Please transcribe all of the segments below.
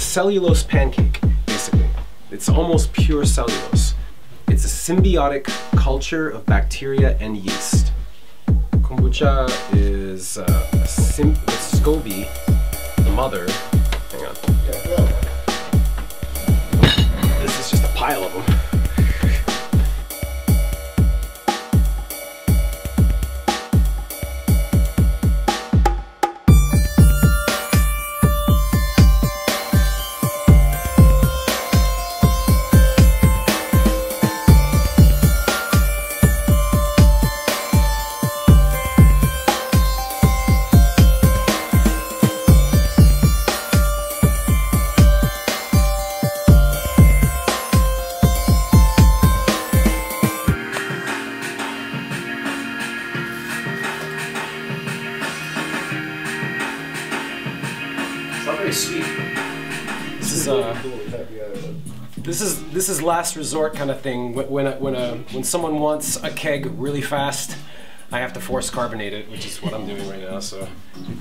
cellulose pancake, basically. It's almost pure cellulose. It's a symbiotic culture of bacteria and yeast. Kombucha is SCOBY, the mother. Hang on. This is just a pile of them. Very sweet. This is last resort kind of thing. When someone wants a keg really fast, I have to force carbonate it, which is what I'm doing right now. So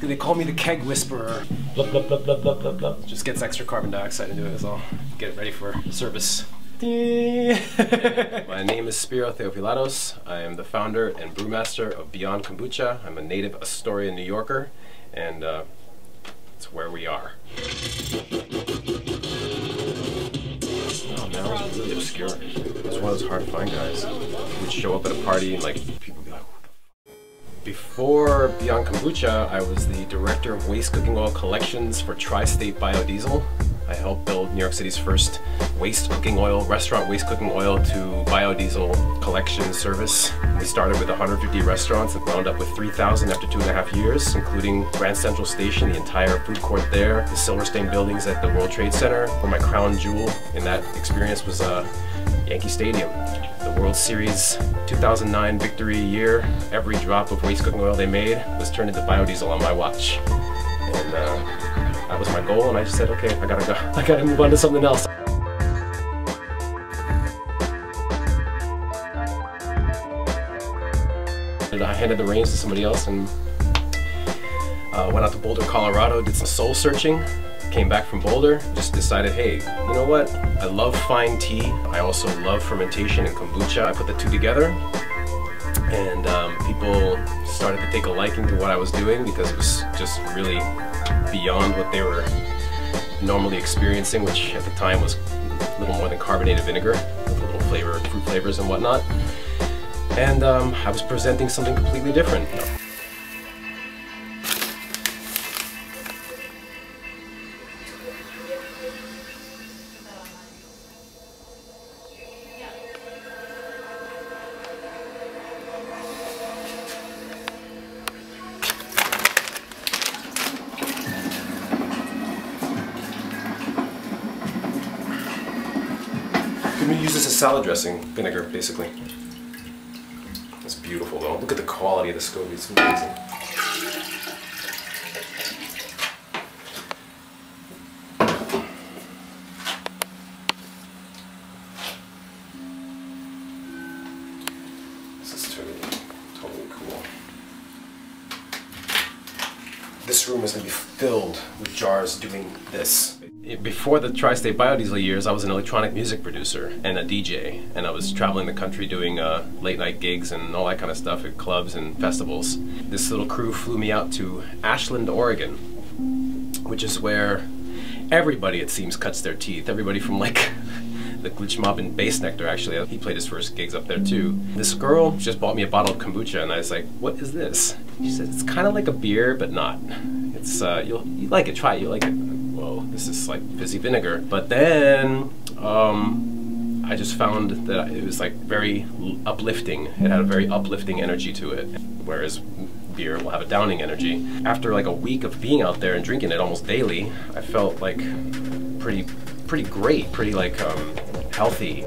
they call me the keg whisperer. Blup, blup, blup, blup, blup, blup, blup. Just gets extra carbon dioxide into it as well. Get it ready for service. My name is Spiro Theofilatos. I am the founder and brewmaster of Beyond Kombucha. I'm a native Astoria, New Yorker, and it's where we are. Oh, now it's really obscure. It's one of those hard to find guys. We'd show up at a party and like people would be like, "Who the f?" Before Beyond Kombucha, I was the director of waste cooking oil collections for Tri-State Biodiesel. I helped build New York City's first waste cooking oil, restaurant waste cooking oil to biodiesel collection service. We started with 150 restaurants and wound up with 3,000 after 2.5 years, including Grand Central Station, the entire food court there, the Silverstein buildings at the World Trade Center. Where my crown jewel in that experience was Yankee Stadium. The World Series 2009 victory year, every drop of waste cooking oil they made was turned into biodiesel on my watch. And that was my goal, and I just said, okay, I gotta move on to something else. And I handed the reins to somebody else and went out to Boulder, Colorado, did some soul searching, came back from Boulder, just decided, hey, you know what? I love fine tea. I also love fermentation and kombucha. I put the two together, and people started to take a liking to what I was doing because it was just really beyond what they were normally experiencing, which at the time was a little more than carbonated vinegar with a little flavor, fruit flavors and whatnot. And I was presenting something completely different. We use this as salad dressing, vinegar, basically. It's beautiful though. Look at the quality of the SCOBY, it's amazing. This is totally cool. This room is going to be filled with jars doing this. Before the Tri-State Biodiesel years, I was an electronic music producer and a DJ, and I was traveling the country doing late night gigs and all that kind of stuff at clubs and festivals. This little crew flew me out to Ashland, Oregon, which is where everybody, it seems, cuts their teeth. Everybody from like the Glitch Mob and Bass Nectar, actually, he played his first gigs up there too. This girl just bought me a bottle of kombucha, and I was like, what is this? She said, it's kind of like a beer, but not. It's, you like it, try it, you like it. Whoa, this is like fizzy vinegar. But then I just found that it was like very uplifting. It had a very uplifting energy to it, whereas beer will have a downing energy. After like a week of being out there and drinking it almost daily, I felt like pretty great, pretty like healthy.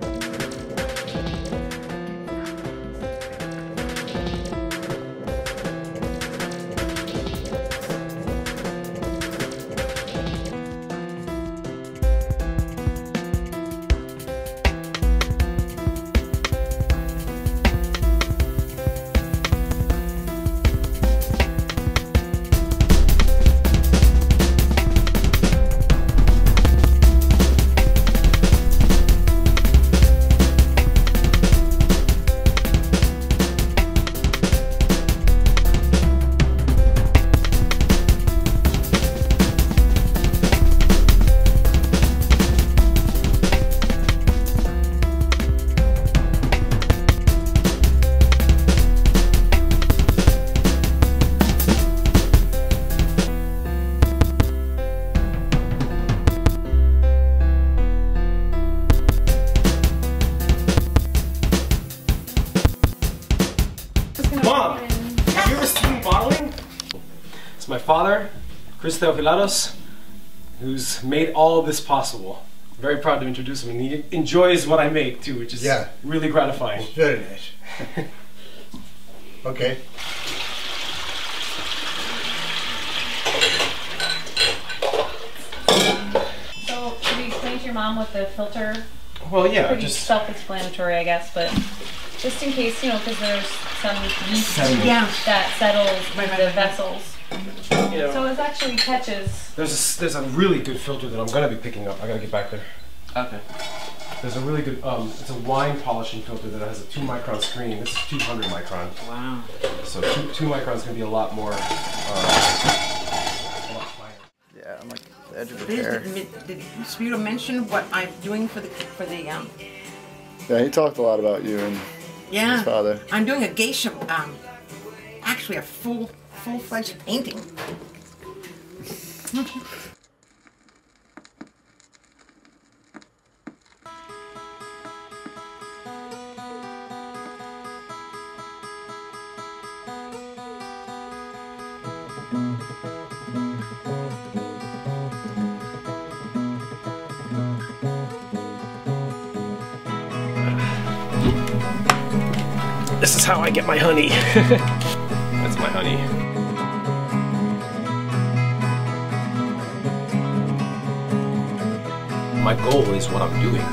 my father, Chris Theofilados, who's made all of this possible. Very proud to introduce him, and he enjoys what I make too, which is really gratifying. Very nice. Okay. So, did you explain to your mom what the filter? Well, yeah, pretty just self-explanatory, I guess, but just in case, you know, because there's some yeast that settles the vessels. You know, so it actually catches. There's a really good filter that I'm gonna be picking up. I gotta get back there. Okay. There's a really good it's a wine polishing filter that has a 2 micron screen. This is 200 micron. Wow. So 2 microns can be a lot more. Yeah, I'm like the edge of the chair. Did Sputo mention what I'm doing for the Yeah, he talked a lot about you and his father. I'm doing a geisha, actually a full-fledged painting. This is how I get my honey. That's my honey. My goal is what I'm doing.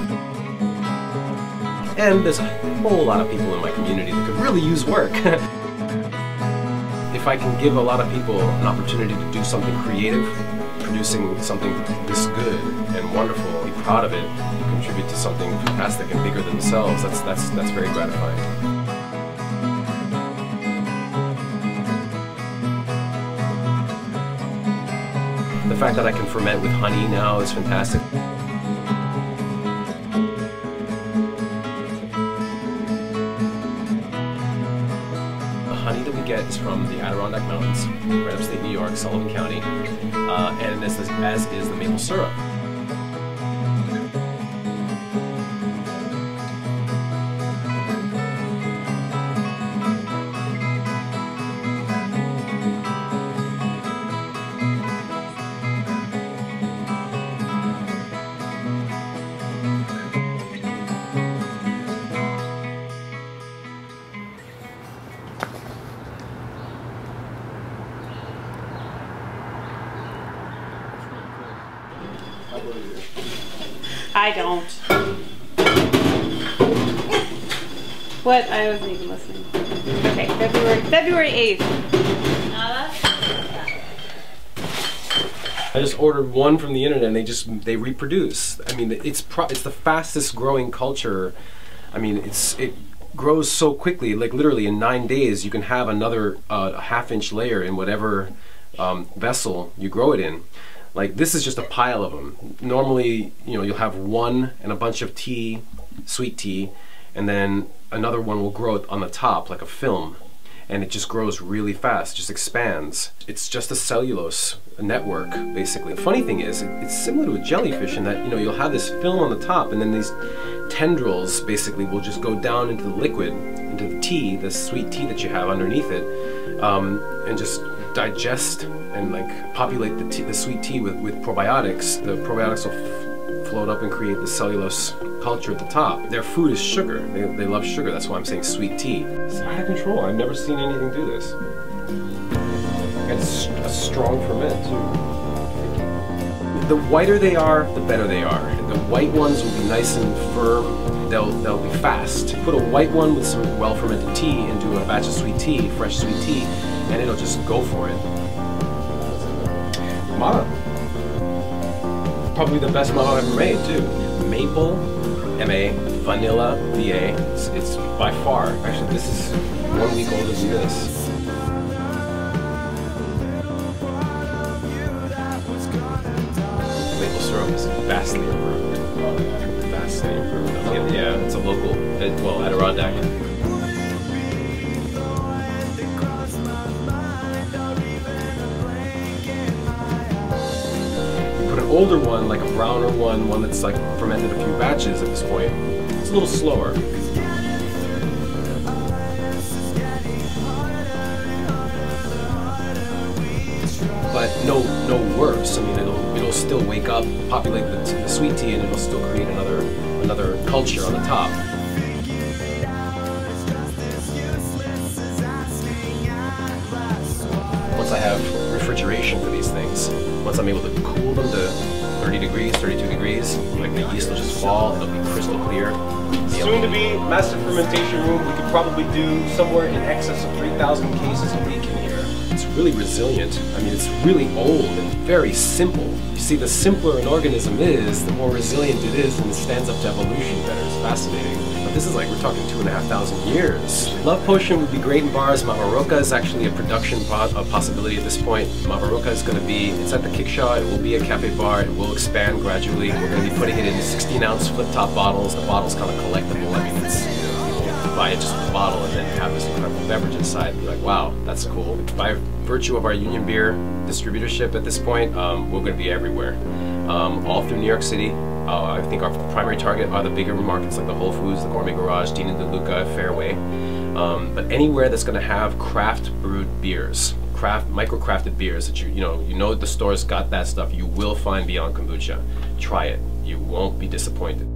And there's a whole lot of people in my community that could really use work. If I can give a lot of people an opportunity to do something creative, producing something this good and wonderful, be proud of it, contribute to something fantastic and bigger than themselves, that's very gratifying. The fact that I can ferment with honey now is fantastic. The honey that we get is from the Adirondack Mountains, right upstate New York, Sullivan County, and as is the maple syrup. I don't. What? I wasn't even listening. Okay, February 8th. I just ordered one from the internet and they reproduce. I mean, it's the fastest growing culture. I mean, it grows so quickly. Like literally in 9 days, you can have another half-inch layer in whatever vessel you grow it in. Like this is just a pile of them. Normally, you know, you'll have one and a bunch of tea, sweet tea, and then another one will grow on the top like a film, and it just grows really fast, just expands. It's just a cellulose network, basically. The funny thing is, it's similar to a jellyfish in that, you know, you'll have this film on the top, and then these tendrils basically will just go down into the liquid, into the tea, the sweet tea that you have underneath it, and just digest and like populate the sweet tea with probiotics. The probiotics will float up and create the cellulose culture at the top. Their food is sugar. They love sugar. That's why I'm saying sweet tea. It's out of control. I've never seen anything do this. It's a strong ferment too. The whiter they are, the better they are. The white ones will be nice and firm. They'll be fast. Put a white one with some well-fermented tea into a batch of sweet tea, fresh sweet tea, and it'll just go for it. Mala. Probably the best mala I've ever made too. Maple, M-A, vanilla, V-A. It's by far, actually this is 1 week older than this. Maple syrup is vastly improved. Vastly improved. Yeah, it's a local, well, Adirondack. Older one, like a browner one that's like fermented a few batches at this point, it's a little slower. no worse. I mean, it'll still wake up, populate the sweet tea, and it'll still create another culture on the top. Once I have refrigeration for these things, once I'm able to cool them to 30 degrees, 32 degrees, like the yeast will just fall, it'll be crystal clear. Soon to be massive fermentation room, we could probably do somewhere in excess of 3,000 cases a week in here. It's really resilient. I mean, it's really old and very simple. You see, the simpler an organism is, the more resilient it is, and it stands up to evolution better. It's fascinating. But this is like, we're talking 2,500 years. Love Potion would be great in bars. Mavaroka is actually a production possibility at this point. Mavaroka is going to be, it's at the Kickshaw, it will be a cafe bar, it will expand gradually. We're going to be putting it in 16-ounce flip-top bottles. The bottle's kind of collectible. I mean, it's, you buy it just with a bottle and then have this incredible beverage inside and be like, wow, that's cool. By virtue of our Union Beer distributorship at this point, we're going to be everywhere. All through New York City. I think our primary target are the bigger markets like the Whole Foods, the Gourmet Garage, Dean and DeLuca, Fairway. But anywhere that's going to have craft brewed beers, micro-crafted beers that you know the store's got that stuff, you will find Beyond Kombucha. Try it. You won't be disappointed.